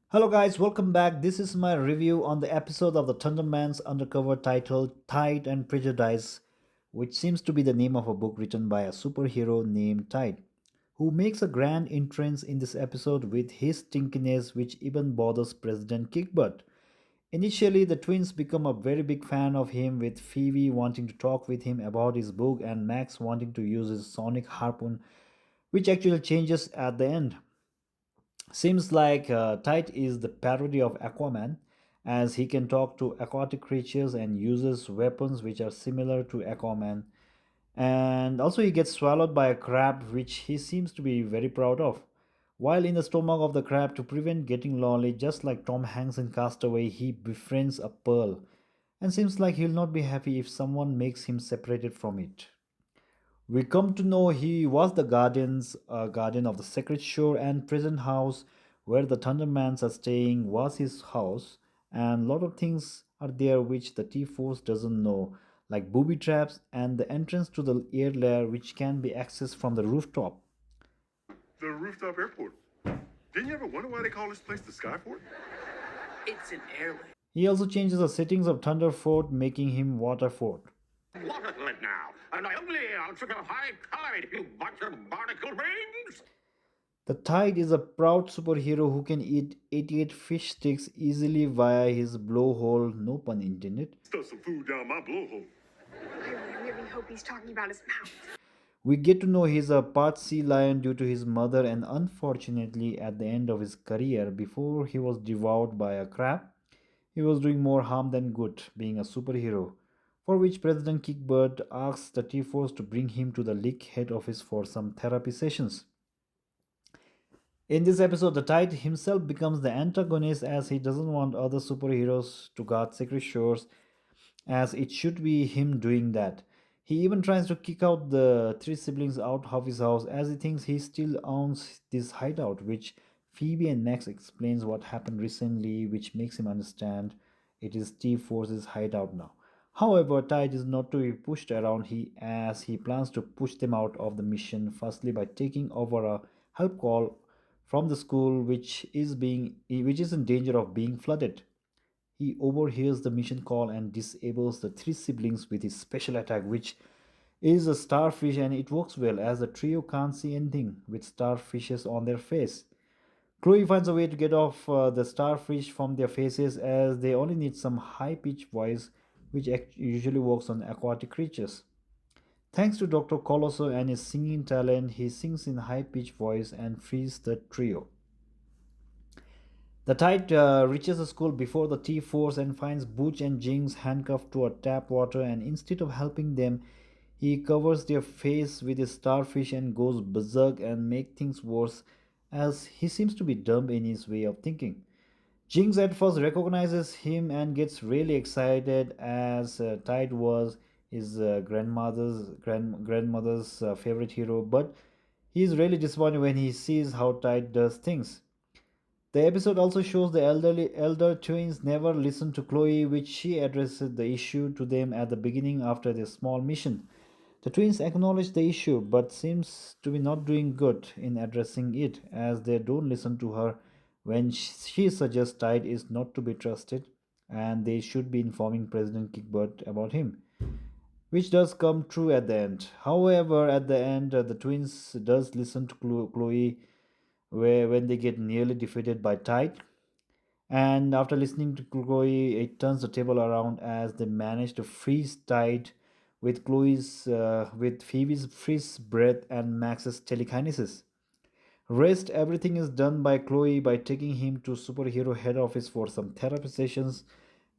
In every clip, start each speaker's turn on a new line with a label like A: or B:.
A: Hello, guys, welcome back. This is my review on the episode of the Thundermans Undercover titled Tide and Prejudice, which seems to be the name of a book written by a superhero named Tide, who makes a grand entrance in this episode with his stinkiness, which even bothers President Kickbutt. Initially, the twins become a very big fan of him, with Phoebe wanting to talk with him about his book and Max wanting to use his sonic harpoon, which actually changes at the end. Seems like Tite is the parody of Aquaman, as he can talk to aquatic creatures and uses weapons which are similar to Aquaman. And also, he gets swallowed by a crab, which he seems to be very proud of. While in the stomach of the crab, to prevent getting lonely, just like Tom Hanks in Castaway, he befriends a pearl, and seems like he'll not be happy if someone makes him separated from it. We come to know he was the guardian of the sacred shore and present house where the Thundermans are staying was his house, and a lot of things are there which the T-Force doesn't know, like booby traps and the entrance to the air layer which can be accessed from the rooftop.
B: The rooftop airport. Didn't you ever wonder why they call this place the Skyport?
C: It's an airline.
A: He also changes the settings of Thunder Fort, making him Water Fort.
C: Waterlet now, and I only answer to high tide, you bunch of barnacle brains!
A: The Tide is a proud superhero who can eat 88 fish sticks easily via his blowhole, no pun intended.
B: Stuff some food down my blowhole.
D: I really hope he's talking about his mouth.
A: We get to know he's a part sea lion due to his mother, and unfortunately, at the end of his career, before he was devoured by a crab, he was doing more harm than good, being a superhero. For which President Kickbird asks the T-Force to bring him to the league head office for some therapy sessions. In this episode, the Tide himself becomes the antagonist as he doesn't want other superheroes to guard secret shores, as it should be him doing that. He even tries to kick out the three siblings out of his house as he thinks he still owns this hideout, which Phoebe and Max explains what happened recently, which makes him understand it is T-Force's hideout now. However, Tide is not to be pushed around as he plans to push them out of the mission, firstly by taking over a help call from the school which is in danger of being flooded. He overhears the mission call and disables the three siblings with his special attack, which is a starfish, and it works well as the trio can't see anything with starfishes on their face. Chloe finds a way to get off the starfish from their faces as they only need some high pitched voice, which usually works on aquatic creatures. Thanks to Dr. Colosso and his singing talent, he sings in high pitched voice and frees the trio. The Tide reaches the school before the T-Force and finds Butch and Jinx handcuffed to a tap water, and instead of helping them, he covers their face with his starfish and goes berserk and make things worse as he seems to be dumb in his way of thinking. Jinx at first recognizes him and gets really excited as Tide was his grandmother's favorite hero, but he is really disappointed when he sees how Tide does things. The episode also shows the elder twins never listen to Chloe, which she addresses the issue to them at the beginning after their small mission. The twins acknowledge the issue but seems to be not doing good in addressing it as they don't listen to her when she suggests Tide is not to be trusted and they should be informing President Kickbutt about him, which does come true at the end. However, at the end, the twins does listen to Chloe where when they get nearly defeated by Tide. And after listening to Chloe, it turns the table around as they manage to freeze Tide with Phoebe's freeze breath and Max's telekinesis. Rest everything is done by Chloe by taking him to superhero head office for some therapy sessions,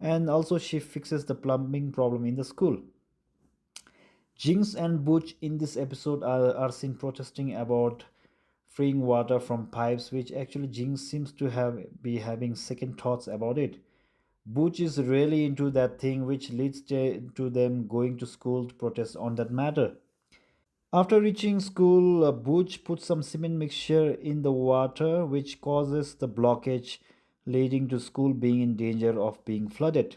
A: and also she fixes the plumbing problem in the school. Jinx and Butch in this episode are seen protesting about freeing water from pipes, which actually Jinx seems to have be having second thoughts about it. Butch is really into that thing, which leads to them going to school to protest on that matter. After reaching school, Butch puts some cement mixture in the water, which causes the blockage, leading to school being in danger of being flooded.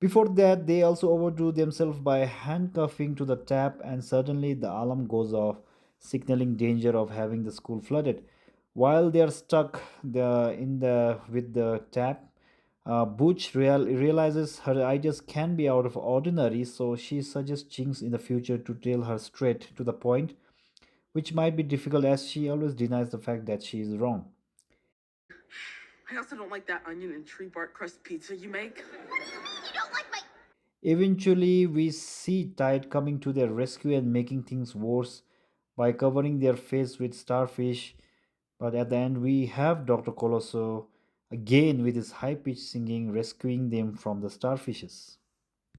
A: Before that, they also overdo themselves by handcuffing to the tap, and suddenly the alarm goes off, signaling danger of having the school flooded. While they are stuck in the with the tap, Butch realizes her ideas can be out of ordinary, so she suggests Jinx in the future to tell her straight to the point, which might be difficult as she always denies the fact that she is wrong.
E: I also don't like that onion and tree bark crust pizza you make.
A: Eventually, we see Tide coming to their rescue and making things worse by covering their face with starfish. But at the end, we have Dr. Colosso again with his high pitched singing rescuing them from the starfishes.